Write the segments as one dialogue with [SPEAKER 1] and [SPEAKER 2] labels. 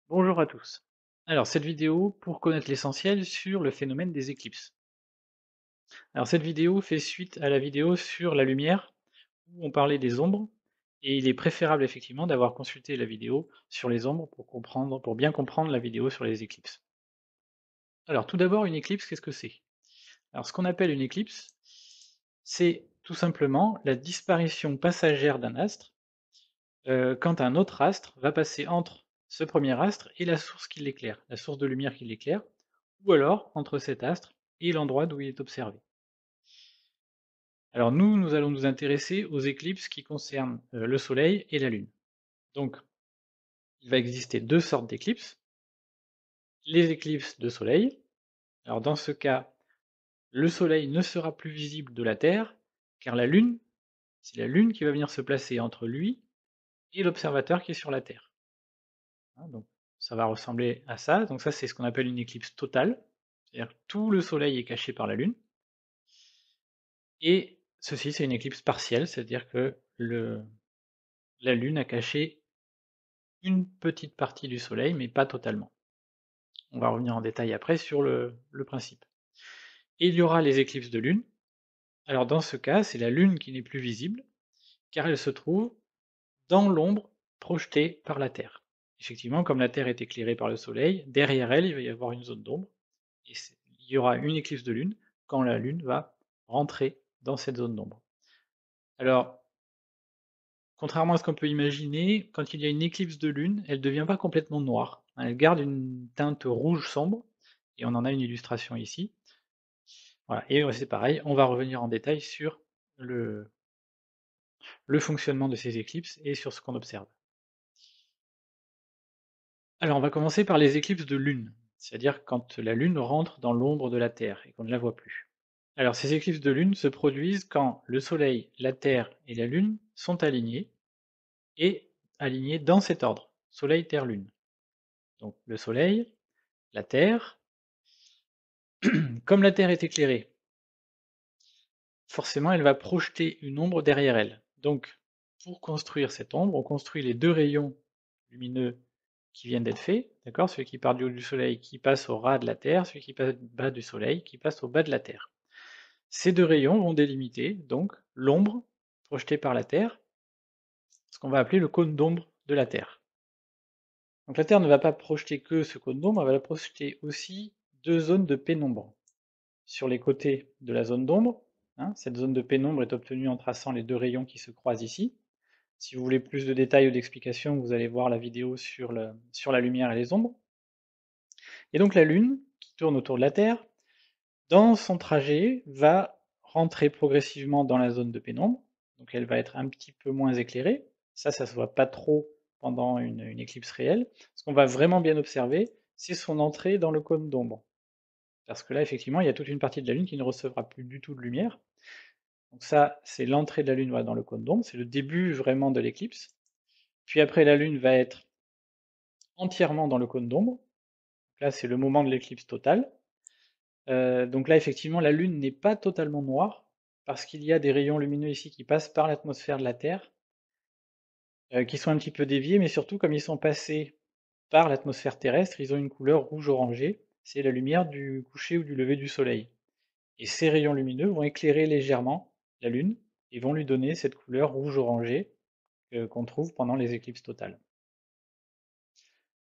[SPEAKER 1] Bonjour à tous. Alors cette vidéo pour connaître l'essentiel sur le phénomène des éclipses. Alors cette vidéo fait suite à la vidéo sur la lumière où on parlait des ombres et il est préférable effectivement d'avoir consulté la vidéo sur les ombres pour bien comprendre la vidéo sur les éclipses. Alors tout d'abord une éclipse, qu'est-ce que c'est? Alors ce qu'on appelle une éclipse, c'est tout simplement la disparition passagère d'un astre quand un autre astre va passer entre ce premier astre et la source qui l'éclaire, la source de lumière qui l'éclaire, ou alors entre cet astre et l'endroit d'où il est observé. Alors nous allons nous intéresser aux éclipses qui concernent le Soleil et la Lune. Donc, il va exister deux sortes d'éclipses. Les éclipses de Soleil. Alors dans ce cas, le Soleil ne sera plus visible de la Terre, car la Lune, c'est la Lune qui va venir se placer entre lui et l'observateur qui est sur la Terre. Hein, donc ça va ressembler à ça. Donc ça, c'est ce qu'on appelle une éclipse totale. C'est-à-dire que tout le Soleil est caché par la Lune. Et ceci, c'est une éclipse partielle, c'est-à-dire que la Lune a caché une petite partie du Soleil, mais pas totalement. On va revenir en détail après sur le principe. Et il y aura les éclipses de Lune. Alors dans ce cas, c'est la Lune qui n'est plus visible, car elle se trouve dans l'ombre projetée par la Terre. Effectivement, comme la Terre est éclairée par le Soleil, derrière elle, il va y avoir une zone d'ombre, et il y aura une éclipse de Lune quand la Lune va rentrer dans cette zone d'ombre. Alors, contrairement à ce qu'on peut imaginer, quand il y a une éclipse de lune, elle ne devient pas complètement noire. Elle garde une teinte rouge sombre, et on en a une illustration ici. Voilà, et c'est pareil, on va revenir en détail sur le, le fonctionnement de ces éclipses et sur ce qu'on observe. Alors on va commencer par les éclipses de lune, c'est-à-dire quand la lune rentre dans l'ombre de la Terre et qu'on ne la voit plus. Alors ces éclipses de lune se produisent quand le Soleil, la Terre et la Lune sont alignés, et alignés dans cet ordre, Soleil, Terre, Lune. Donc le Soleil, la Terre, comme la Terre est éclairée, forcément elle va projeter une ombre derrière elle. Donc pour construire cette ombre, on construit les deux rayons lumineux qui viennent d'être faits, d'accord? Celui qui part du haut du Soleil qui passe au ras de la Terre, celui qui passe du bas du Soleil qui passe au bas de la Terre. Ces deux rayons vont délimiter donc l'ombre projetée par la Terre, ce qu'on va appeler le cône d'ombre de la Terre. Donc la Terre ne va pas projeter que ce cône d'ombre, elle va projeter aussi deux zones de pénombre sur les côtés de la zone d'ombre. Hein, cette zone de pénombre est obtenue en traçant les deux rayons qui se croisent ici. Si vous voulez plus de détails ou d'explications, vous allez voir la vidéo sur la lumière et les ombres. Et donc la Lune, qui tourne autour de la Terre, dans son trajet, va rentrer progressivement dans la zone de pénombre. Donc elle va être un petit peu moins éclairée. Ça se voit pas trop pendant une éclipse réelle. Ce qu'on va vraiment bien observer, c'est son entrée dans le cône d'ombre. Parce que là, effectivement, il y a toute une partie de la Lune qui ne recevra plus du tout de lumière. Donc ça, c'est l'entrée de la Lune, voilà, dans le cône d'ombre, c'est le début vraiment de l'éclipse. Puis après, la Lune va être entièrement dans le cône d'ombre. Là, c'est le moment de l'éclipse totale. Donc là, effectivement, la Lune n'est pas totalement noire, parce qu'il y a des rayons lumineux ici qui passent par l'atmosphère de la Terre, qui sont un petit peu déviés, mais surtout, comme ils sont passés par l'atmosphère terrestre, ils ont une couleur rouge-orangé. C'est la lumière du coucher ou du lever du Soleil. Et ces rayons lumineux vont éclairer légèrement la Lune et vont lui donner cette couleur rouge-orangé qu'on trouve pendant les éclipses totales.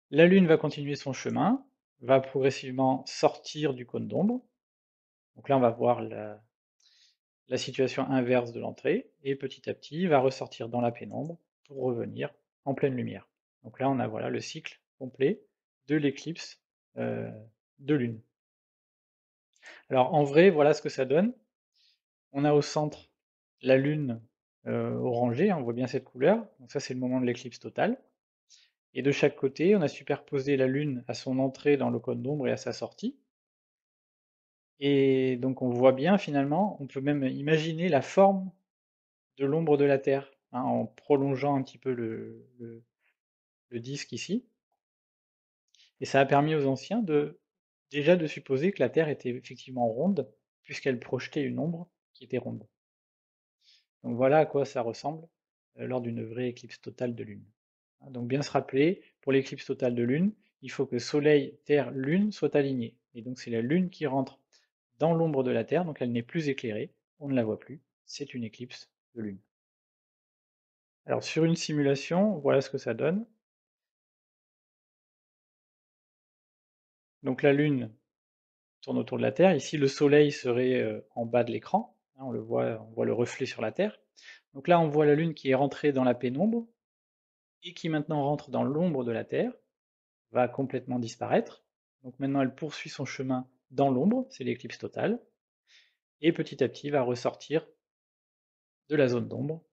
[SPEAKER 1] La Lune va continuer son chemin, va progressivement sortir du cône d'ombre. Donc là, on va voir la situation inverse de l'entrée, et petit à petit, va ressortir dans la pénombre pour revenir en pleine lumière. Donc là, on a voilà le cycle complet de l'éclipse euh, de Lune. Alors en vrai, voilà ce que ça donne. On a au centre la Lune orangée, hein, on voit bien cette couleur, donc ça c'est le moment de l'éclipse totale. Et de chaque côté, on a superposé la Lune à son entrée dans le cône d'ombre et à sa sortie. Et donc on voit bien finalement, on peut même imaginer la forme de l'ombre de la Terre, hein, en prolongeant un petit peu le disque ici. Et ça a permis aux anciens déjà de supposer que la Terre était effectivement ronde, puisqu'elle projetait une ombre qui était ronde. Donc voilà à quoi ça ressemble lors d'une vraie éclipse totale de Lune. Donc bien se rappeler, pour l'éclipse totale de Lune, il faut que Soleil, Terre, Lune soient alignés. Et donc c'est la Lune qui rentre dans l'ombre de la Terre, donc elle n'est plus éclairée, on ne la voit plus, c'est une éclipse de Lune. Alors sur une simulation, voilà ce que ça donne. Donc la Lune tourne autour de la Terre, ici le Soleil serait en bas de l'écran, hein, on voit le reflet sur la Terre. Donc là on voit la Lune qui est rentrée dans la pénombre, et qui maintenant rentre dans l'ombre de la Terre, va complètement disparaître. Donc maintenant elle poursuit son chemin dans l'ombre, c'est l'éclipse totale, et petit à petit va ressortir de la zone d'ombre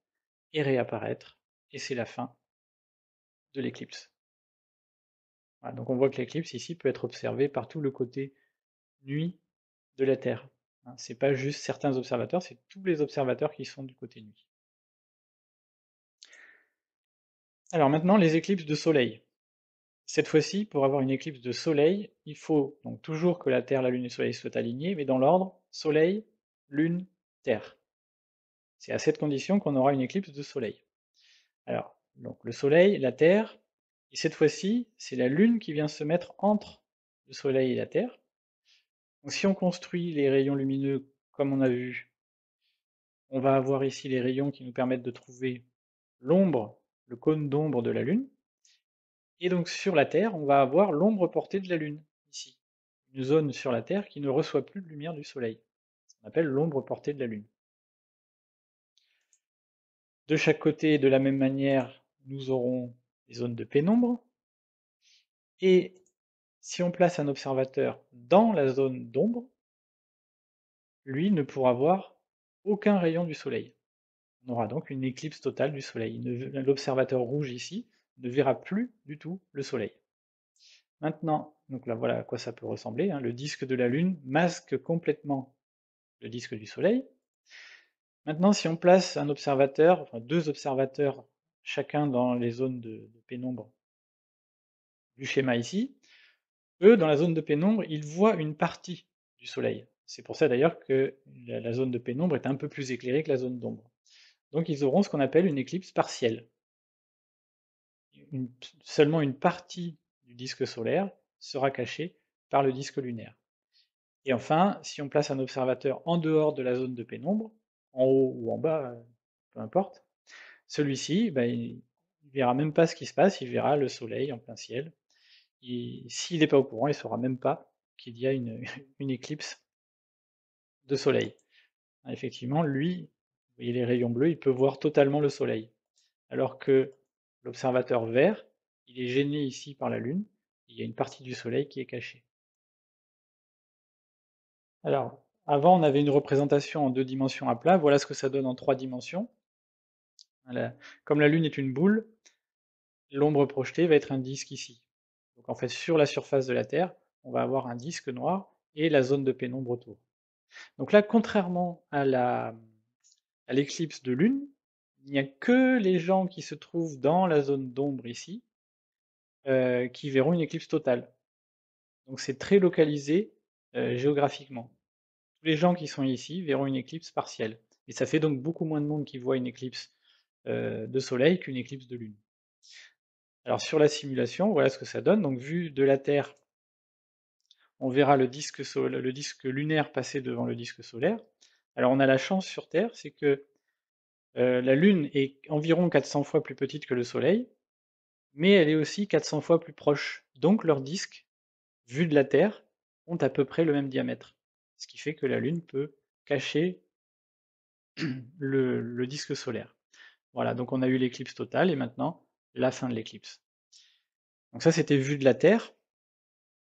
[SPEAKER 1] et réapparaître, et c'est la fin de l'éclipse. Voilà, donc on voit que l'éclipse ici peut être observée par tout le côté nuit de la Terre. Hein, c'est pas juste certains observateurs, c'est tous les observateurs qui sont du côté nuit. Alors maintenant, les éclipses de soleil. Cette fois-ci, pour avoir une éclipse de soleil, il faut donc toujours que la Terre, la Lune et le Soleil soient alignés, mais dans l'ordre Soleil, Lune, Terre. C'est à cette condition qu'on aura une éclipse de soleil. Alors, donc le Soleil, la Terre, et cette fois-ci, c'est la Lune qui vient se mettre entre le Soleil et la Terre. Donc si on construit les rayons lumineux comme on a vu, on va avoir ici les rayons qui nous permettent de trouver l'ombre, le cône d'ombre de la Lune. Et donc sur la Terre, on va avoir l'ombre portée de la Lune, ici. Une zone sur la Terre qui ne reçoit plus de lumière du Soleil. Ce qu'on appelle l'ombre portée de la Lune. De chaque côté, de la même manière, nous aurons des zones de pénombre. Et si on place un observateur dans la zone d'ombre, lui ne pourra voir aucun rayon du Soleil. On aura donc une éclipse totale du Soleil. L'observateur rouge ici ne verra plus du tout le Soleil. Maintenant, donc là voilà à quoi ça peut ressembler, hein, le disque de la Lune masque complètement le disque du Soleil. Maintenant, si on place un observateur, enfin deux observateurs, chacun dans les zones de pénombre du schéma ici, eux, dans la zone de pénombre, ils voient une partie du Soleil. C'est pour ça d'ailleurs que la zone de pénombre est un peu plus éclairée que la zone d'ombre. Donc ils auront ce qu'on appelle une éclipse partielle. Seulement une partie du disque solaire sera cachée par le disque lunaire. Et enfin, si on place un observateur en dehors de la zone de pénombre, en haut ou en bas, peu importe, celui-ci, ben, il ne verra même pas ce qui se passe, il verra le soleil en plein ciel. S'il n'est pas au courant, il ne saura même pas qu'il y a une, une éclipse de soleil. Effectivement, lui, vous voyez les rayons bleus, il peut voir totalement le soleil. Alors que l'observateur vert, il est gêné ici par la Lune, il y a une partie du soleil qui est cachée. Alors, avant, on avait une représentation en 2 dimensions à plat, voilà ce que ça donne en 3 dimensions. Comme la Lune est une boule, l'ombre projetée va être un disque ici. Donc en fait, sur la surface de la Terre, on va avoir un disque noir et la zone de pénombre autour. Donc là, contrairement à l'éclipse de Lune, il n'y a que les gens qui se trouvent dans la zone d'ombre ici qui verront une éclipse totale. Donc c'est très localisé géographiquement. Tous les gens qui sont ici verront une éclipse partielle. Et ça fait donc beaucoup moins de monde qui voit une éclipse de soleil qu'une éclipse de lune. Alors sur la simulation, voilà ce que ça donne. Donc vu de la Terre, on verra le disque lunaire passer devant le disque solaire. Alors on a la chance sur Terre, c'est que la Lune est environ 400 fois plus petite que le Soleil, mais elle est aussi 400 fois plus proche. Donc leurs disques, vus de la Terre, ont à peu près le même diamètre. Ce qui fait que la Lune peut cacher le disque solaire. Voilà, donc on a eu l'éclipse totale et maintenant la fin de l'éclipse. Donc ça c'était vu de la Terre.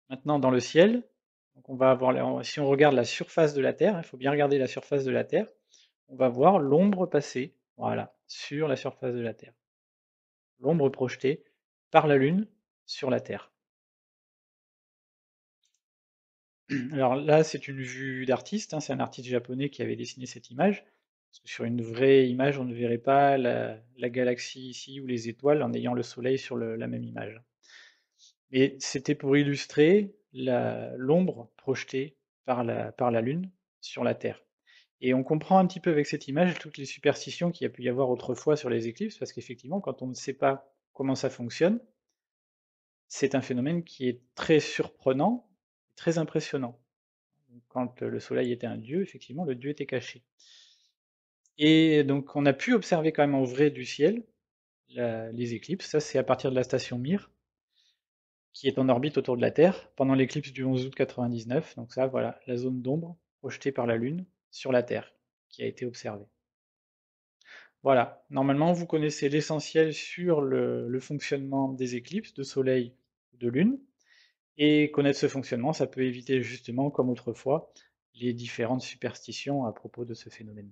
[SPEAKER 1] Maintenant dans le ciel, donc on va avoir, si on regarde la surface de la Terre, il faut bien regarder la surface de la Terre, on va voir l'ombre passer, voilà, sur la surface de la Terre. L'ombre projetée par la Lune sur la Terre. Alors là, c'est une vue d'artiste, hein, c'est un artiste japonais qui avait dessiné cette image. Parce que sur une vraie image, on ne verrait pas la galaxie ici ou les étoiles en ayant le soleil sur la même image. Et c'était pour illustrer l'ombre projetée par la Lune sur la Terre. Et on comprend un petit peu avec cette image toutes les superstitions qu'il y a pu y avoir autrefois sur les éclipses, parce qu'effectivement, quand on ne sait pas comment ça fonctionne, c'est un phénomène qui est très surprenant, très impressionnant. Quand le soleil était un dieu, effectivement, le dieu était caché. Et donc on a pu observer quand même en vrai du ciel les éclipses. Ça, c'est à partir de la station Mir, qui est en orbite autour de la Terre, pendant l'éclipse du 11 août 99. Donc ça, voilà, la zone d'ombre projetée par la Lune sur la Terre, qui a été observée. Voilà, normalement vous connaissez l'essentiel sur le fonctionnement des éclipses de Soleil ou de Lune, et connaître ce fonctionnement, ça peut éviter justement, comme autrefois, les différentes superstitions à propos de ce phénomène.